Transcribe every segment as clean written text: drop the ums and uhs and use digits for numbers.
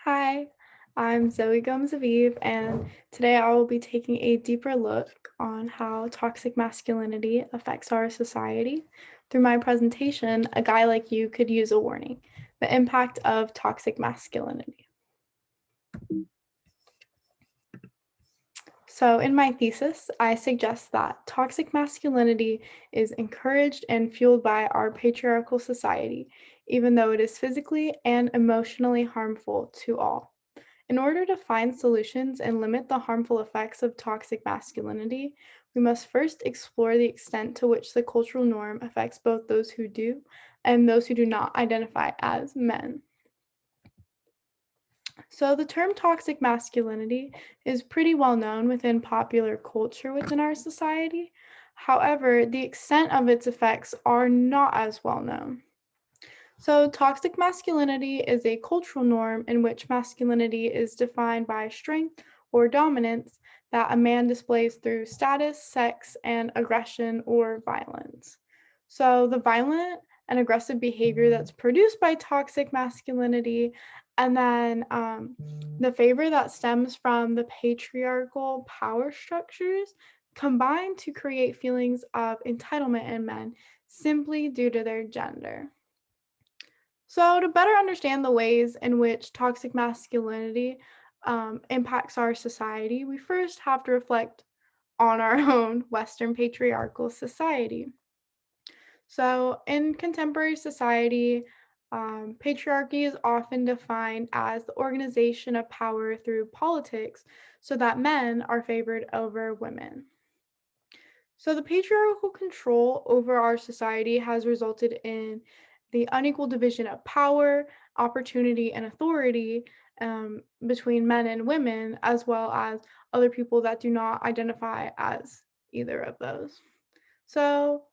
Hi, I'm Zoe Gomes-Aviv, and today I will be taking a deeper look on how toxic masculinity affects our society. Through my presentation, A Guy Like You Could Use a Warning: The Impact of Toxic Masculinity. So, in my thesis, I suggest that toxic masculinity is encouraged and fueled by our patriarchal society, even though it is physically and emotionally harmful to all. In order to find solutions and limit the harmful effects of toxic masculinity, we must first explore the extent to which the cultural norm affects both those who do and those who do not identify as men. So, the term toxic masculinity is pretty well known within popular culture within our society. However, the extent of its effects are not as well known. So, toxic masculinity is a cultural norm in which masculinity is defined by strength or dominance that a man displays through status, sex, and aggression or violence. So, the violent and aggressive behavior that's produced by toxic masculinity, and then the favor that stems from the patriarchal power structures combine to create feelings of entitlement in men simply due to their gender. So, to better understand the ways in which toxic masculinity impacts our society, we first have to reflect on our own Western patriarchal society. So, in contemporary society, patriarchy is often defined as the organization of power through politics so that men are favored over women. So, the patriarchal control over our society has resulted in the unequal division of power, opportunity, and authority between men and women, as well as other people that do not identify as either of those. So,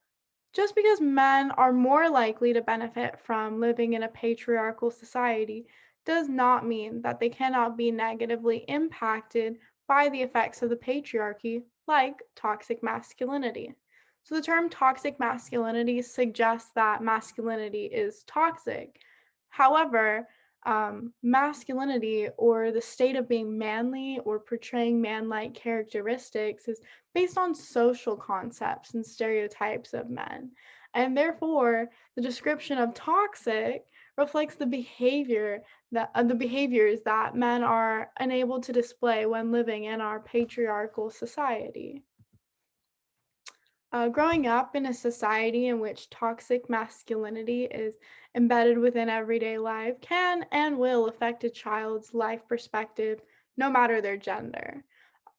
just because men are more likely to benefit from living in a patriarchal society does not mean that they cannot be negatively impacted by the effects of the patriarchy, like toxic masculinity. So, the term toxic masculinity suggests that masculinity is toxic. However, masculinity or the state of being manly or portraying man like characteristics is based on social concepts and stereotypes of men. And therefore, the description of toxic reflects the behaviors that men are unable to display when living in our patriarchal society. Growing up in a society in which toxic masculinity is embedded within everyday life can and will affect a child's life perspective, no matter their gender.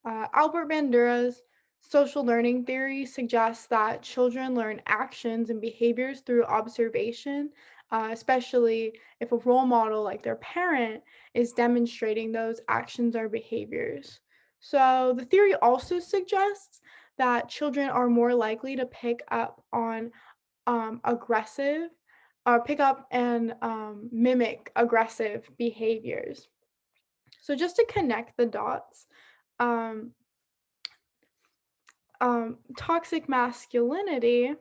Albert Bandura's social learning theory suggests that children learn actions and behaviors through observation, especially if a role model like their parent is demonstrating those actions or behaviors. So, the theory also suggests that children are more likely to pick up on aggressive or pick up and mimic aggressive behaviors. So, just to connect the dots, um, toxic masculinity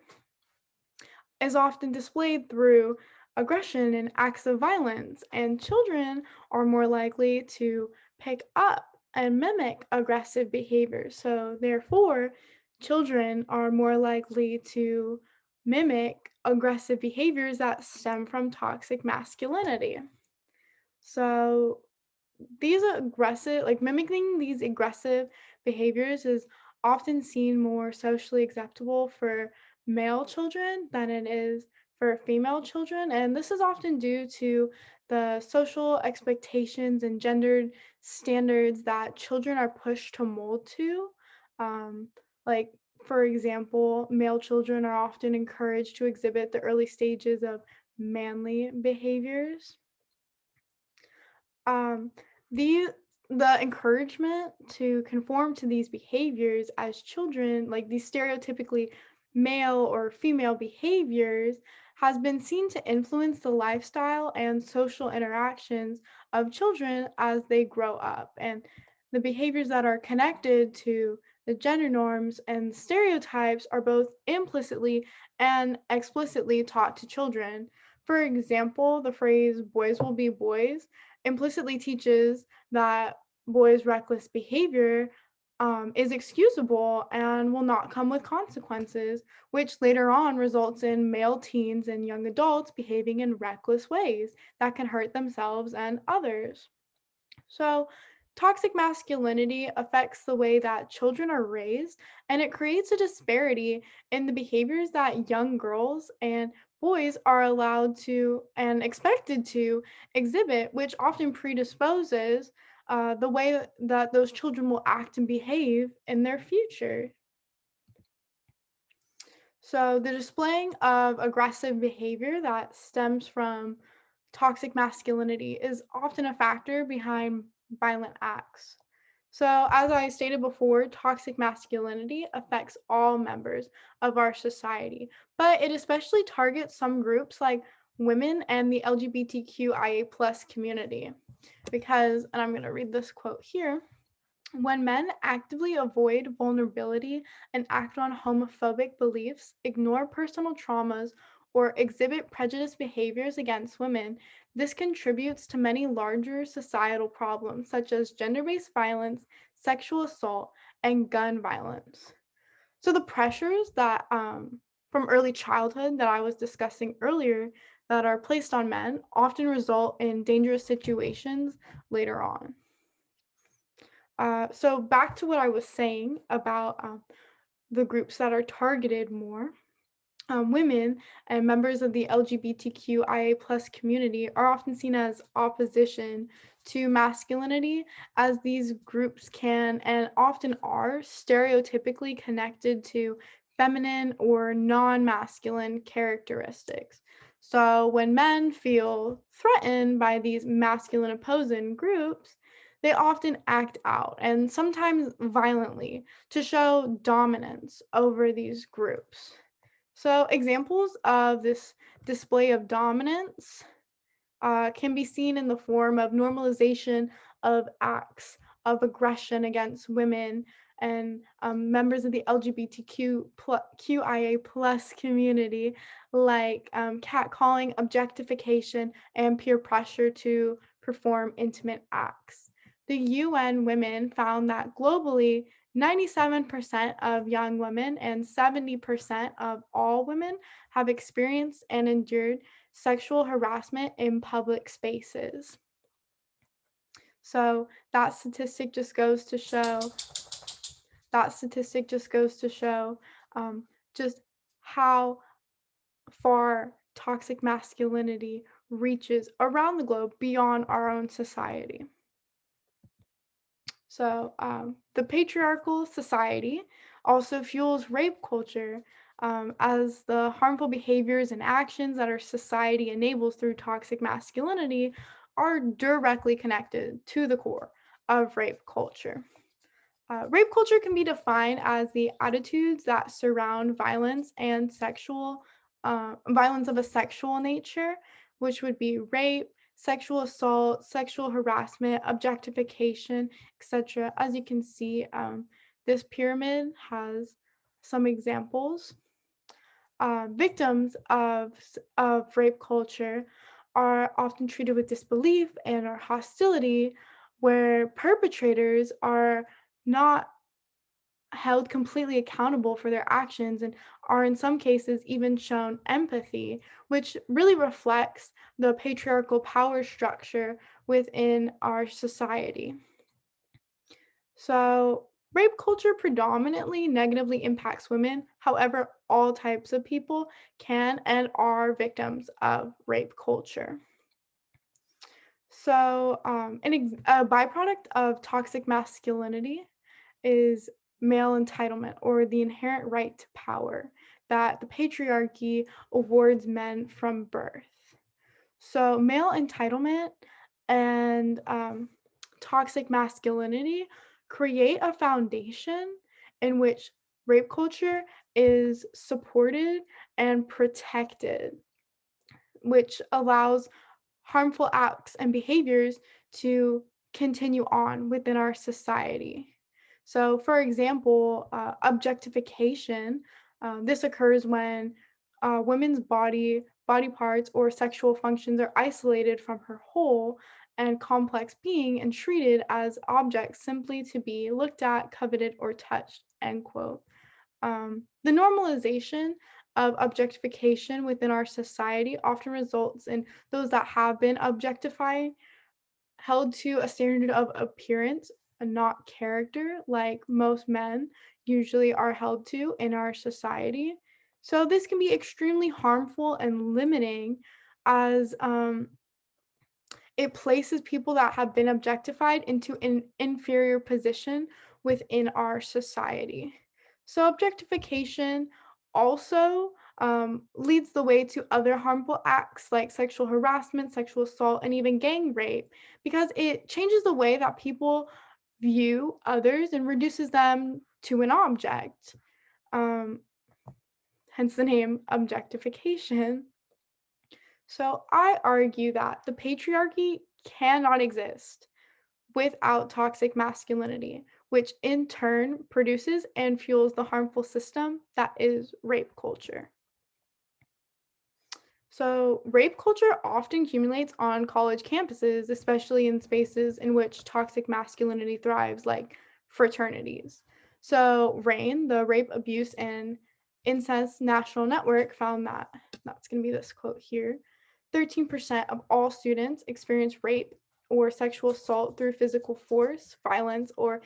is often displayed through aggression and acts of violence, and children are more likely to pick up and mimic aggressive behavior. So, therefore, children are more likely to mimic aggressive behaviors that stem from toxic masculinity. So, mimicking these aggressive behaviors is often seen more socially acceptable for male children than it is for female children. And this is often due to the social expectations and gendered standards that children are pushed to mold to. Um, like, for example, male children are often encouraged to exhibit the early stages of manly behaviors. Um, the the encouragement to conform to these behaviors as children, like these stereotypically male or female behaviors, has been seen to influence the lifestyle and social interactions of children as they grow up. And the behaviors that are connected to the gender norms and stereotypes are both implicitly and explicitly taught to children. For example, the phrase boys will be boys implicitly teaches that boys' reckless behavior is excusable and will not come with consequences, which later on results in male teens and young adults behaving in reckless ways that can hurt themselves and others. So, toxic masculinity affects the way that children are raised, and it creates a disparity in the behaviors that young girls and boys are allowed to and expected to exhibit, which often predisposes the way that those children will act and behave in their future. So, the displaying of aggressive behavior that stems from toxic masculinity is often a factor behind violent acts. So, as I stated before, toxic masculinity affects all members of our society, but it especially targets some groups like women and the LGBTQIA plus community. Because, and I'm going to read this quote here. When men actively avoid vulnerability and act on homophobic beliefs, ignore personal traumas, or exhibit prejudiced behaviors against women, this contributes to many larger societal problems such as gender based violence, sexual assault, and gun violence. So, the pressures that from early childhood that I was discussing earlier that are placed on men often result in dangerous situations later on. So back to what I was saying about the groups that are targeted more. Women and members of the LGBTQIA plus community are often seen as opposition to masculinity, as these groups can and often are stereotypically connected to feminine or non masculine characteristics. So when men feel threatened by these masculine opposing groups, they often act out and sometimes violently to show dominance over these groups. So, examples of this display of dominance can be seen in the form of normalization of acts of aggression against women and members of the QIA plus community, like catcalling, objectification, and peer pressure to perform intimate acts. The UN Women found that globally, 97% of young women and 70% of all women have experienced and endured sexual harassment in public spaces. So that statistic just goes to show just how far toxic masculinity reaches around the globe beyond our own society. So, the patriarchal society also fuels rape culture, as the harmful behaviors and actions that our society enables through toxic masculinity are directly connected to the core of rape culture. Rape culture can be defined as the attitudes that surround violence of a sexual nature, which would be rape, sexual assault, sexual harassment, objectification, etc. As you can see, this pyramid has some examples. Victims of rape culture are often treated with disbelief and or hostility, where perpetrators are not held completely accountable for their actions and are in some cases even shown empathy, which really reflects the patriarchal power structure within our society. So, rape culture predominantly negatively impacts women. However, all types of people can and are victims of rape culture. So, a byproduct of toxic masculinity is male entitlement or the inherent right to power that the patriarchy awards men from birth. So, male entitlement and toxic masculinity create a foundation in which rape culture is supported and protected, which allows harmful acts and behaviors to continue on within our society. So, for example, objectification, this occurs when a women's body body parts or sexual functions are isolated from her whole and complex being and treated as objects simply to be looked at, coveted, or touched, end quote. The normalization of objectification within our society often results in those that have been objectified held to a standard of appearance and not character, like most men usually are held to in our society. So, this can be extremely harmful and limiting as it places people that have been objectified into an inferior position within our society. So, objectification also leads the way to other harmful acts like sexual harassment, sexual assault, and even gang rape because it changes the way that people view others and reduces them to an object. Um, Hence the name objectification. So, I argue that the patriarchy cannot exist without toxic masculinity, which in turn produces and fuels the harmful system that is rape culture. So, rape culture often accumulates on college campuses, especially in spaces in which toxic masculinity thrives, like fraternities. So, RAIN, the Rape, Abuse, and Incest National Network, found that that's going to be this quote here 13% of all students experience rape or sexual assault through physical force, violence, or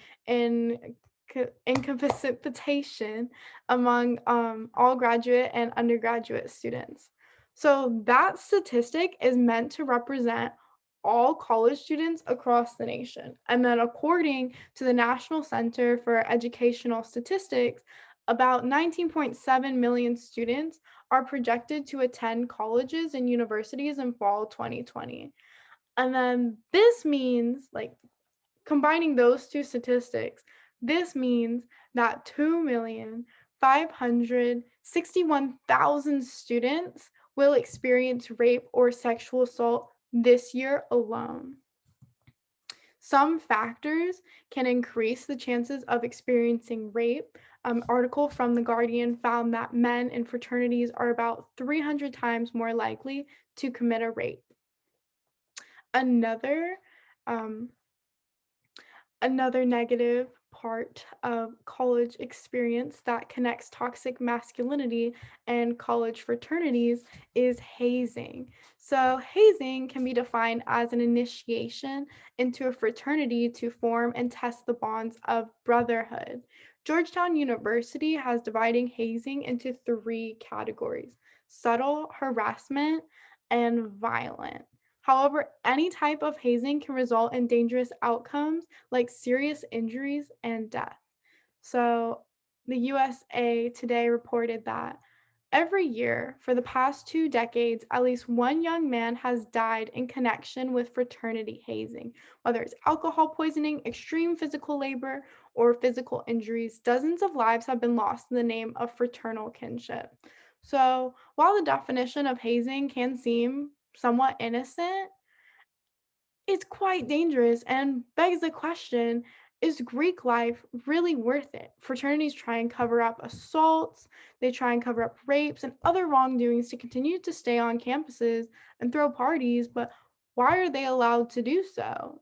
incapacitation among all graduate and undergraduate students. So that statistic is meant to represent all college students across the nation. And then, according to the National Center for Educational Statistics, about 19.7 million students are projected to attend colleges and universities in fall 2020. And then this means, like, combining those two statistics, this means that 2,561,000 students will experience rape or sexual assault this year alone. Some factors can increase the chances of experiencing rape. Article from The Guardian found that men in fraternities are about 300 times more likely to commit a rape. Another um, Another negative part of college experience that connects toxic masculinity and college fraternities is hazing. So, hazing can be defined as an initiation into a fraternity to form and test the bonds of brotherhood. Georgetown University has dividing hazing into three categories: subtle, harassment, and violent. However, any type of hazing can result in dangerous outcomes like serious injuries and death. So, the USA Today reported that every year for the past 2 decades, at least one young man has died in connection with fraternity hazing. Whether it's alcohol poisoning, extreme physical labor, or physical injuries, dozens of lives have been lost in the name of fraternal kinship. So, while the definition of hazing can seem somewhat innocent, it's quite dangerous and begs the question, is Greek life really worth it? Fraternities try and cover up assaults, they try and cover up rapes and other wrongdoings to continue to stay on campuses and throw parties, but why are they allowed to do so?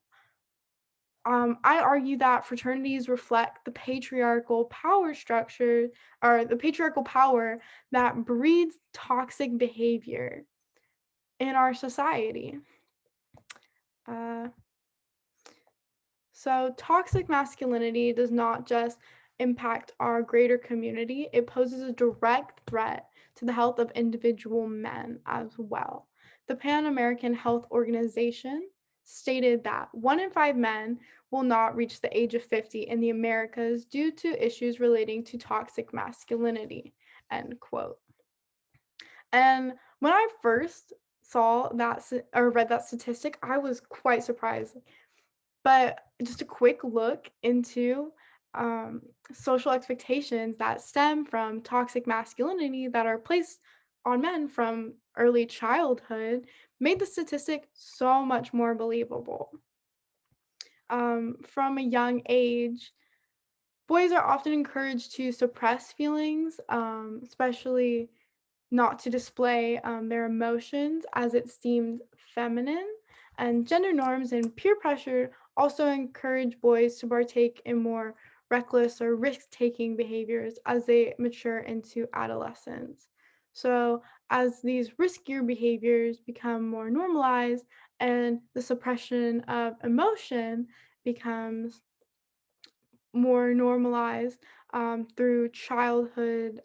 I argue that fraternities reflect the patriarchal power structure or the patriarchal power that breeds toxic behavior in our society. Uh, So, toxic masculinity does not just impact our greater community, it poses a direct threat to the health of individual men as well. The Pan American Health Organization stated that 1 in 5 men will not reach the age of 50 in the Americas due to issues relating to toxic masculinity. End quote. And when I first saw that or read that statistic, I was quite surprised, but just a quick look into um, social expectations that stem from toxic masculinity that are placed on men from early childhood made the statistic so much more believable. From a young age, boys are often encouraged to suppress feelings, especially not to display their emotions as it's deemed feminine. And gender norms and peer pressure also encourage boys to partake in more reckless or risk taking behaviors as they mature into adolescence. So, as these riskier behaviors become more normalized and the suppression of emotion becomes more normalized through childhood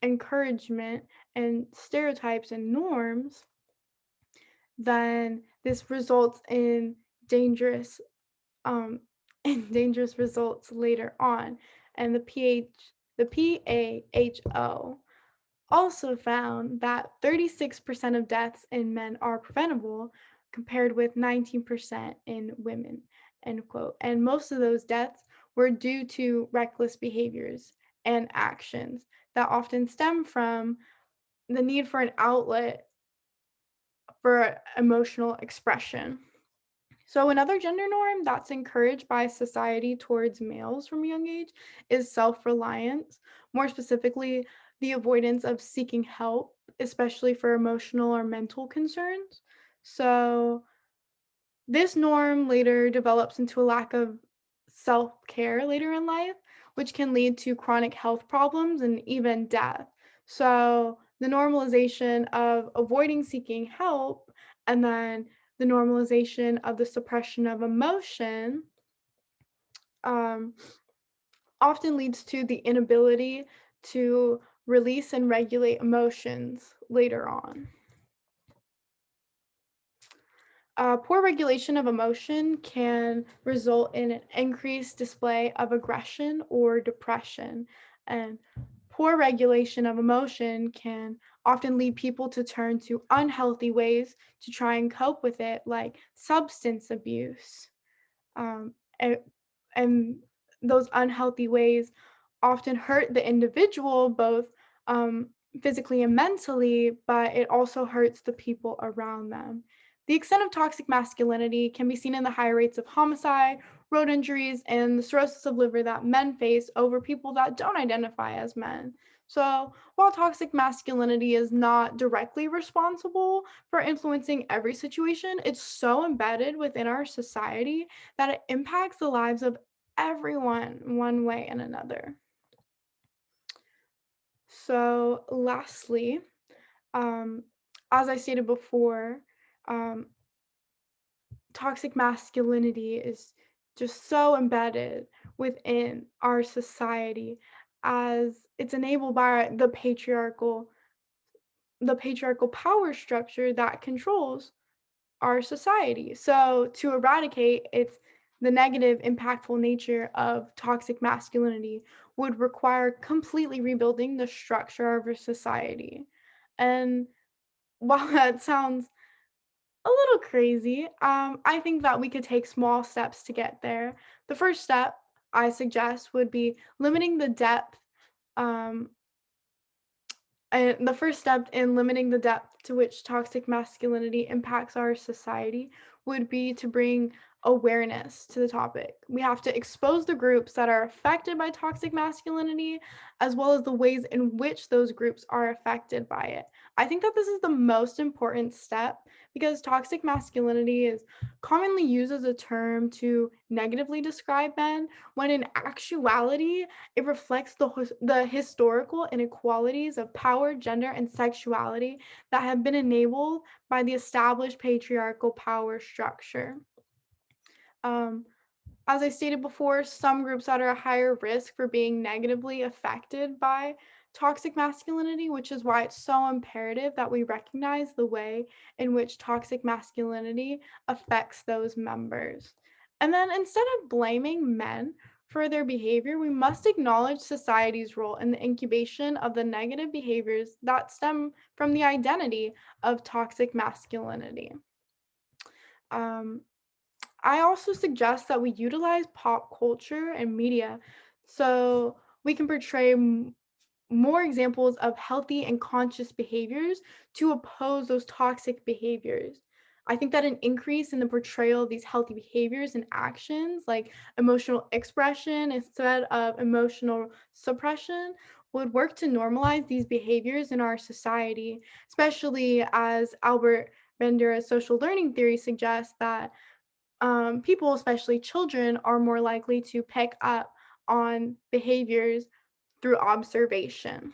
encouragement and stereotypes and norms, then this results in dangerous um, in dangerous results later on. And the PAHO also found that 36% of deaths in men are preventable, compared with 19% in women, end quote. And most of those deaths were due to reckless behaviors and actions that often stem from the need for an outlet for emotional expression. So, another gender norm that's encouraged by society towards males from a young age is self reliance, more specifically, the avoidance of seeking help, especially for emotional or mental concerns. So, this norm later develops into a lack of self care later in life, which can lead to chronic health problems and even death. So, the normalization of avoiding seeking help and then the normalization of the suppression of emotion um, often leads to the inability to release and regulate emotions later on. Poor regulation of emotion can result in an increased display of aggression or depression. And poor regulation of emotion can often lead people to turn to unhealthy ways to try and cope with it, like substance abuse. Um, and, and those unhealthy ways often hurt the individual, both um, physically and mentally, but it also hurts the people around them. The extent of toxic masculinity can be seen in the high rates of homicide, road injuries, and the cirrhosis of liver that men face over people that don't identify as men. So, while toxic masculinity is not directly responsible for influencing every situation, it's so embedded within our society that it impacts the lives of everyone one way and another. So, lastly, um, as I stated before, um, toxic masculinity is just so embedded within our society as it's enabled by the patriarchal power structure that controls our society. So to eradicate the negative, impactful nature of toxic masculinity would require completely rebuilding the structure of our society. And while that sounds a little crazy, I think that we could take small steps to get there. The first step I suggest would be limiting the depth um, and the first step in limiting the depth to which toxic masculinity impacts our society would be to bring awareness to the topic. We have to expose the groups that are affected by toxic masculinity, as well as the ways in which those groups are affected by it. I think that this is the most important step because toxic masculinity is commonly used as a term to negatively describe men, when in actuality, it reflects the historical inequalities of power, gender, and sexuality that have been enabled by the established patriarchal power structure. Um, as I stated before, some groups that are at higher risk for being negatively affected by toxic masculinity, which is why it's so imperative that we recognize the way in which toxic masculinity affects those members. And then instead of blaming men for their behavior, we must acknowledge society's role in the incubation of the negative behaviors that stem from the identity of toxic masculinity. Um, I also suggest that we utilize pop culture and media so we can portray more examples of healthy and conscious behaviors to oppose those toxic behaviors. I think that an increase in the portrayal of these healthy behaviors and actions, like emotional expression instead of emotional suppression, would work to normalize these behaviors in our society, especially as Albert Bandura's social learning theory suggests that people, especially children, are more likely to pick up on behaviors through observation.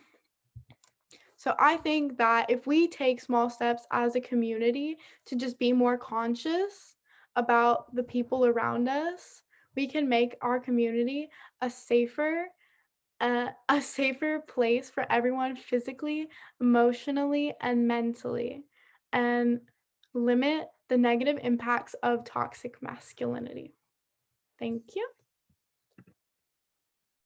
So I think that if we take small steps as a community to just be more conscious about the people around us, we can make our community a safer a safer place for everyone physically, emotionally, and mentally, and limit the negative impacts of toxic masculinity. Thank you.